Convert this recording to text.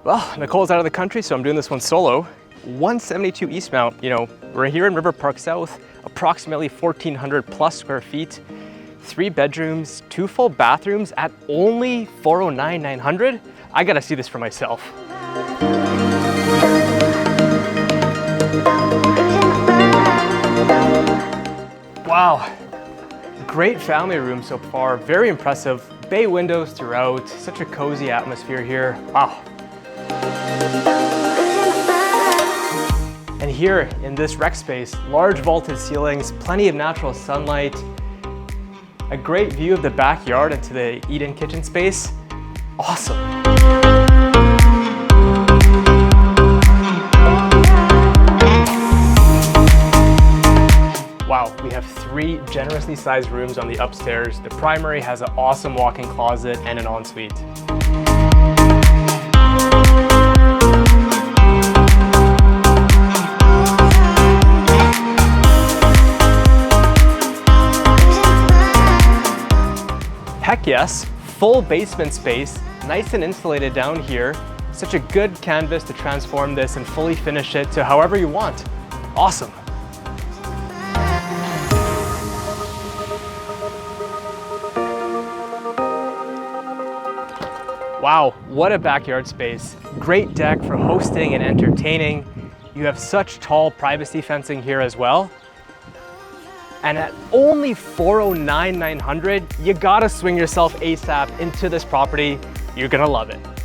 Well, Nicole's out of the country, so I'm doing this one solo. 172 Eastmount, you know, we're here in River Park South, approximately 1,400 plus square feet, 3 bedrooms, 2 full bathrooms at only $409,900. I gotta see this for myself. Wow, great family room so far, very impressive. Bay windows throughout, such a cozy atmosphere here, wow. And here in this rec space, large vaulted ceilings, plenty of natural sunlight, a great view of the backyard into the eat-in kitchen space. Awesome. Wow, we have 3 generously sized rooms on the upstairs. The primary has an awesome walk-in closet and an ensuite. Heck yes, full basement space, nice and insulated down here. Such a good canvas to transform this and fully finish it to however you want. Awesome. Wow, what a backyard space. Great deck for hosting and entertaining. You have such tall privacy fencing here as well. And at only $409,900, you gotta swing yourself ASAP into this property. You're gonna love it.